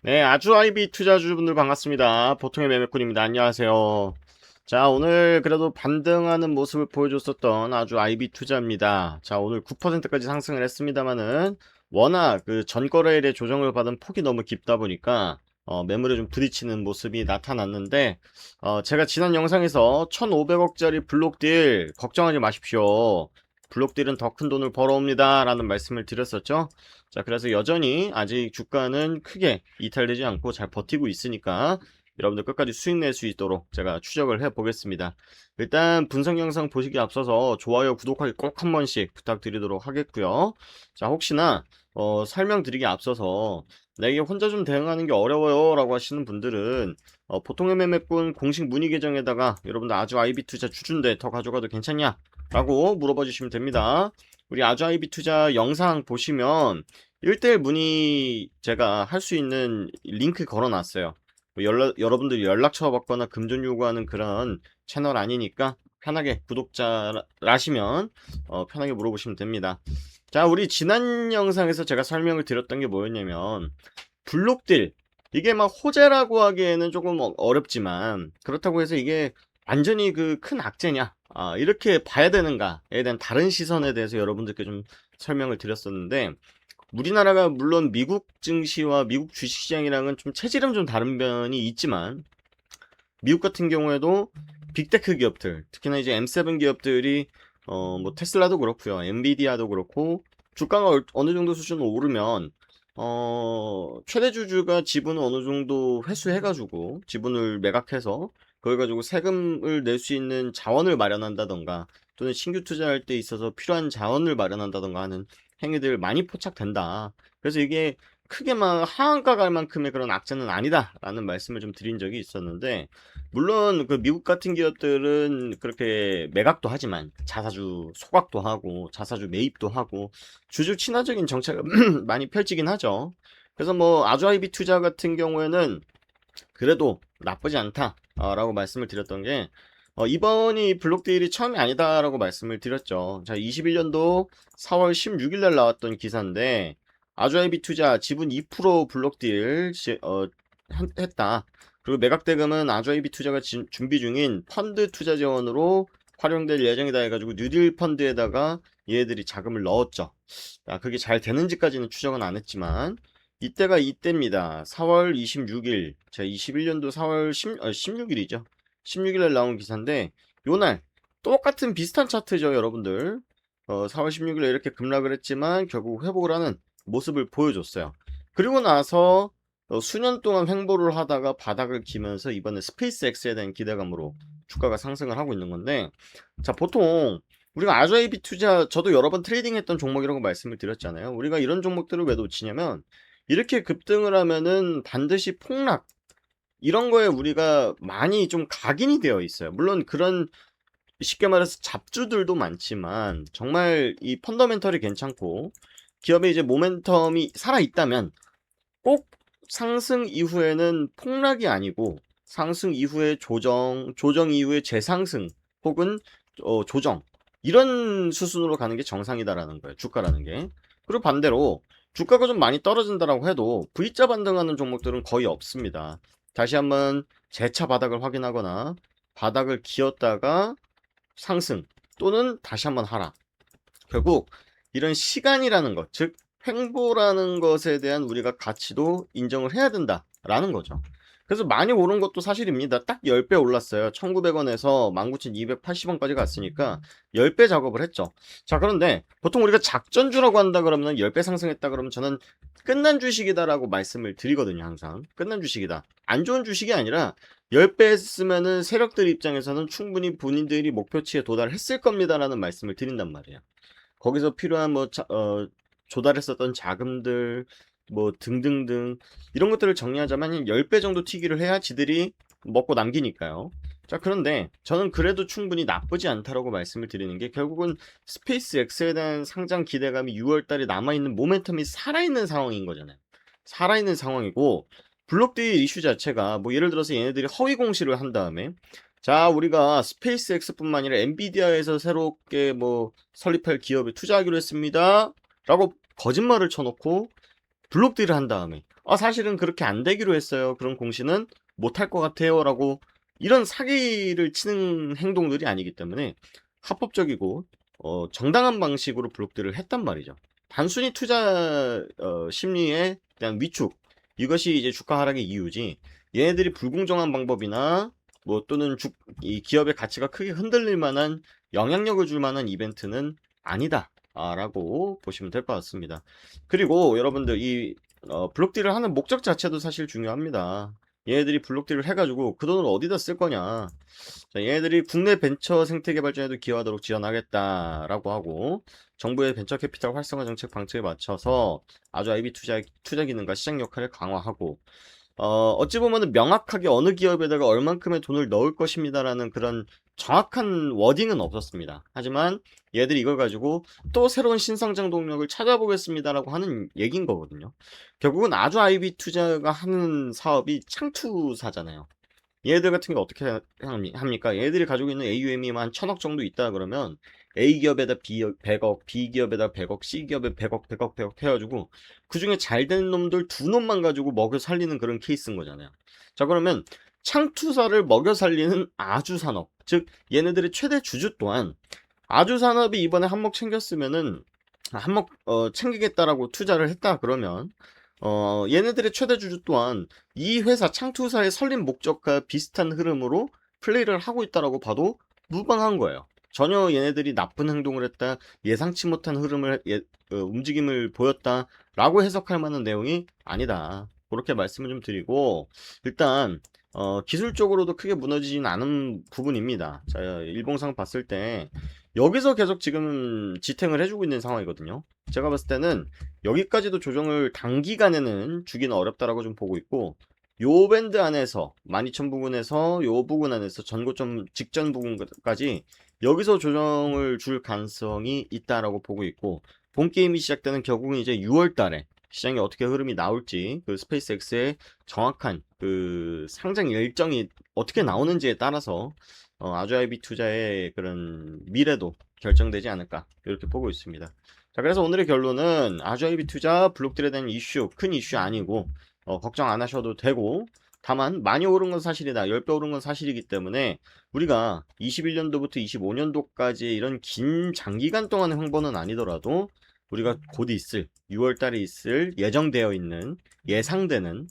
네, 아주 아이비 투자주분들 반갑습니다. 보통의 매매꾼입니다. 안녕하세요. 자, 오늘 그래도 반등하는 모습을 보여줬었던 아주 아이비 투자입니다. 자, 오늘 9%까지 상승을 했습니다만은 워낙 그 전거래일에 조정을 받은 폭이 너무 깊다 보니까 매물에 좀 부딪히는 모습이 나타났는데 제가 지난 영상에서 1,500억짜리 블록딜 걱정하지 마십시오. 블록딜은 더 큰 돈을 벌어옵니다. 라는 말씀을 드렸었죠. 자, 그래서 여전히 아직 주가는 크게 이탈되지 않고 잘 버티고 있으니까 여러분들 끝까지 수익 낼 수 있도록 제가 추적을 해 보겠습니다. 일단 분석 영상 보시기 앞서서 좋아요, 구독하기 꼭 한 번씩 부탁드리도록 하겠고요. 자, 혹시나 설명드리기 앞서서 내게 혼자 좀 대응하는 게 어려워요 라고 하시는 분들은 보통의 매매꾼 공식 문의 계정에다가 여러분들 아주 아이비 투자 주준데 더 가져가도 괜찮냐? 라고 물어봐 주시면 됩니다. 우리 아주 아이비 투자 영상 보시면 1대1 문의 제가 할 수 있는 링크 걸어 놨어요. 뭐 여러분들이 연락처 받거나 금전 요구하는 그런 채널 아니니까 편하게 구독자라시면 편하게 물어보시면 됩니다. 자, 우리 지난 영상에서 제가 설명을 드렸던 게 뭐였냐면 블록딜, 이게 막 호재라고 하기에는 조금 어렵지만 그렇다고 해서 이게 완전히 그 큰 악재냐, 이렇게 봐야 되는가에 대한 다른 시선에 대해서 여러분들께 좀 설명을 드렸었는데, 우리나라가 물론 미국 증시와 미국 주식시장이랑은 좀 체질은 좀 다른 면이 있지만 미국 같은 경우에도 빅테크 기업들, 특히나 이제 M7 기업들이 뭐 테슬라도 그렇고요, 엔비디아도 그렇고 주가가 어느 정도 수준으로 오르면 최대 주주가 지분을 어느 정도 회수해가지고 지분을 매각해서 그걸 가지고 세금을 낼 수 있는 자원을 마련한다던가 또는 신규 투자할 때 있어서 필요한 자원을 마련한다던가 하는 행위들 많이 포착된다. 그래서 이게 크게 막 하한가 갈 만큼의 그런 악재는 아니다라는 말씀을 좀 드린 적이 있었는데, 물론 그 미국 같은 기업들은 그렇게 매각도 하지만 자사주 소각도 하고 자사주 매입도 하고 주주 친화적인 정책을 많이 펼치긴 하죠. 그래서 뭐 아주아이비 투자 같은 경우에는 그래도 나쁘지 않다라고 말씀을 드렸던 게, 이번이 블록딜이 처음이 아니다라고 말씀을 드렸죠. 자, 21년도 4월 16일 날 나왔던 기사인데 아주아이비 투자 지분 2% 블록딜 했다. 그리고 매각 대금은 아주아이비 투자가 준비 중인 펀드 투자 재원으로 활용될 예정이다 해가지고 뉴딜 펀드에다가 얘네들이 자금을 넣었죠. 그게 잘 되는지까지는 추정은 안 했지만 이때가 이때입니다. 4월 26일. 자, 21년도 4월 16일이죠. 16일날 나온 기사인데, 요날, 똑같은 비슷한 차트죠, 여러분들. 4월 16일에 이렇게 급락을 했지만, 결국 회복을 하는 모습을 보여줬어요. 그리고 나서, 수년 동안 횡보를 하다가 바닥을 기면서 이번에 스페이스X에 대한 기대감으로 주가가 상승을 하고 있는 건데, 자, 보통, 우리가 아주아이비 투자, 저도 여러 번 트레이딩 했던 종목이라고 말씀을 드렸잖아요. 우리가 이런 종목들을 왜 놓치냐면, 이렇게 급등을 하면은 반드시 폭락, 이런 거에 우리가 많이 좀 각인이 되어 있어요. 물론 그런 쉽게 말해서 잡주들도 많지만 정말 이 펀더멘털이 괜찮고 기업의 이제 모멘텀이 살아 있다면 꼭 상승 이후에는 폭락이 아니고 상승 이후에 조정 이후에 재상승 혹은 조정, 이런 수순으로 가는 게 정상이다라는 거예요. 주가라는 게. 그리고 반대로 주가가 좀 많이 떨어진다라고 해도 V자 반등하는 종목들은 거의 없습니다. 다시 한번 재차 바닥을 확인하거나 바닥을 기었다가 상승 또는 다시 한번 하락. 결국 이런 시간이라는 것, 즉 횡보라는 것에 대한 우리가 가치도 인정을 해야 된다라는 거죠. 그래서 많이 오른 것도 사실입니다. 딱 10배 올랐어요. 1900원에서 19,280원까지 갔으니까 10배 작업을 했죠. 자, 그런데 보통 우리가 작전주라고 한다 그러면 10배 상승했다 그러면 저는 끝난 주식이다라고 말씀을 드리거든요. 항상 끝난 주식이다. 안 좋은 주식이 아니라 10배 했으면은 세력들 입장에서는 충분히 본인들이 목표치에 도달했을 겁니다라는 말씀을 드린단 말이에요. 거기서 필요한 뭐 조달했었던 자금들 뭐 등등등 이런 것들을 정리하자면 10배 정도 튀기를 해야 지들이 먹고 남기니까요. 자, 그런데 저는 그래도 충분히 나쁘지 않다라고 말씀을 드리는 게, 결국은 스페이스 X에 대한 상장 기대감이 6월 달에 남아있는 모멘텀이 살아있는 상황인 거잖아요. 살아있는 상황이고, 블록데이 이슈 자체가 뭐 예를 들어서 얘네들이 허위 공시를 한 다음에, 자, 우리가 스페이스 X뿐만 아니라 엔비디아에서 새롭게 뭐 설립할 기업에 투자하기로 했습니다 라고 거짓말을 쳐놓고 블록딜을 한 다음에 사실은 그렇게 안 되기로 했어요. 그런 공시는 못할 것 같아요. 라고 이런 사기를 치는 행동들이 아니기 때문에 합법적이고 정당한 방식으로 블록딜을 했단 말이죠. 단순히 투자 심리에 대한 위축, 이것이 이제 주가 하락의 이유지, 얘네들이 불공정한 방법이나 뭐 또는 이 기업의 가치가 크게 흔들릴 만한 영향력을 줄 만한 이벤트는 아니다 라고 보시면 될 것 같습니다. 그리고 여러분들 이 블록딜을 하는 목적 자체도 사실 중요합니다. 얘네들이 블록딜을 해가지고 그 돈을 어디다 쓸 거냐. 자, 얘네들이 국내 벤처 생태 개발전에도 기여하도록 지원하겠다라고 하고, 정부의 벤처 캐피탈 활성화 정책 방침에 맞춰서 아주 IB 투자 기능과 시장 역할을 강화하고, 어찌 보면은 명확하게 어느 기업에다가 얼만큼의 돈을 넣을 것입니다라는 그런 정확한 워딩은 없었습니다. 하지만 얘들이 이걸 가지고 또 새로운 신성장 동력을 찾아보겠습니다라고 하는 얘기인 거거든요. 결국은 아주 IB 투자가 하는 사업이 창투사잖아요. 얘들 같은 게 어떻게 합니까? 얘들이 가지고 있는 AUM이 한 1000억 정도 있다 그러면 A 기업에다 100억, B 기업에다 100억, C 기업에 100억, 100억, 100억 해가지고 그 중에 잘 된 놈들 두 놈만 가지고 먹여 살리는 그런 케이스인 거잖아요. 자, 그러면 창투사를 먹여 살리는 아주산업, 즉 얘네들의 최대 주주 또한 아주산업이 이번에 한몫 챙겼으면은 한몫 챙기겠다라고 투자를 했다 그러면 얘네들의 최대 주주 또한 이 회사 창투사의 설립 목적과 비슷한 흐름으로 플레이를 하고 있다라고 봐도 무방한 거예요. 전혀 얘네들이 나쁜 행동을 했다, 예상치 못한 흐름을 움직임을 보였다라고 해석할 만한 내용이 아니다. 그렇게 말씀을 좀 드리고, 일단 기술적으로도 크게 무너지진 않은 부분입니다. 자, 일봉상 봤을 때 여기서 계속 지금 지탱을 해주고 있는 상황이거든요. 제가 봤을 때는 여기까지도 조정을 단기간에는 주기는 어렵다라고 좀 보고 있고, 요 밴드 안에서 12,000 부근에서 요 부근 안에서 전고점 직전 부근까지 여기서 조정을 줄 가능성이 있다라고 보고 있고, 본 게임이 시작되는 결국은 이제 6월 달에 시장에 어떻게 흐름이 나올지, 그 스페이스X의 정확한 그 상장 일정이 어떻게 나오는지에 따라서 아주 IB 투자의 그런 미래도 결정되지 않을까 이렇게 보고 있습니다. 자, 그래서 오늘의 결론은 아주 IB 투자 블록딜에 대한 이슈, 큰 이슈 아니고 걱정 안 하셔도 되고, 다만 많이 오른 건 사실이다, 10배 오른 건 사실이기 때문에 우리가 21년도부터 25년도까지 이런 긴 장기간 동안의 횡보는 아니더라도 우리가 곧 있을 6월 달에 있을 예정되어 있는 예상되는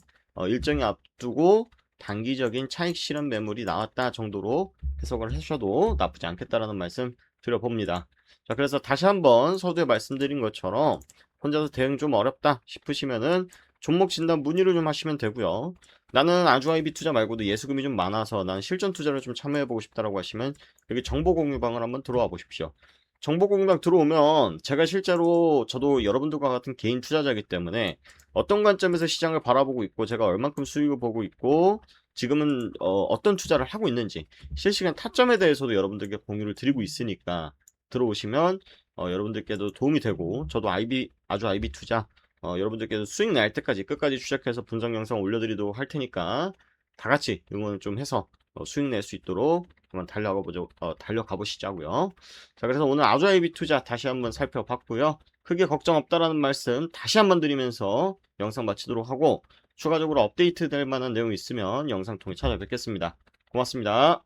일정이 앞두고 단기적인 차익 실현 매물이 나왔다 정도로 해석을 하셔도 나쁘지 않겠다라는 말씀 드려봅니다. 자, 그래서 다시 한번 서두에 말씀드린 것처럼 혼자서 대응 좀 어렵다 싶으시면은 종목 진단 문의를 좀 하시면 되고요. 나는 아주 IB 투자 말고도 예수금이 좀 많아서 난 실전 투자를 좀 참여해보고 싶다라고 하시면 여기 정보 공유방을 한번 들어와 보십시오. 정보 공유방 들어오면 제가 실제로 저도 여러분들과 같은 개인 투자자이기 때문에 어떤 관점에서 시장을 바라보고 있고 제가 얼만큼 수익을 보고 있고 지금은 어떤 투자를 하고 있는지 실시간 타점에 대해서도 여러분들께 공유를 드리고 있으니까 들어오시면 여러분들께도 도움이 되고, 저도 아주 IB 투자 여러분들께도 수익 날 때까지 끝까지 추적해서 분석 영상 올려드리도록 할 테니까 다 같이 응원을 좀 해서 수익 낼 수 있도록 한번 달려가 보시자고요. 자, 그래서 오늘 아주 IB 투자 다시 한번 살펴봤고요. 크게 걱정 없다라는 말씀 다시 한번 드리면서 영상 마치도록 하고, 추가적으로 업데이트 될 만한 내용이 있으면 영상 통해 찾아뵙겠습니다. 고맙습니다.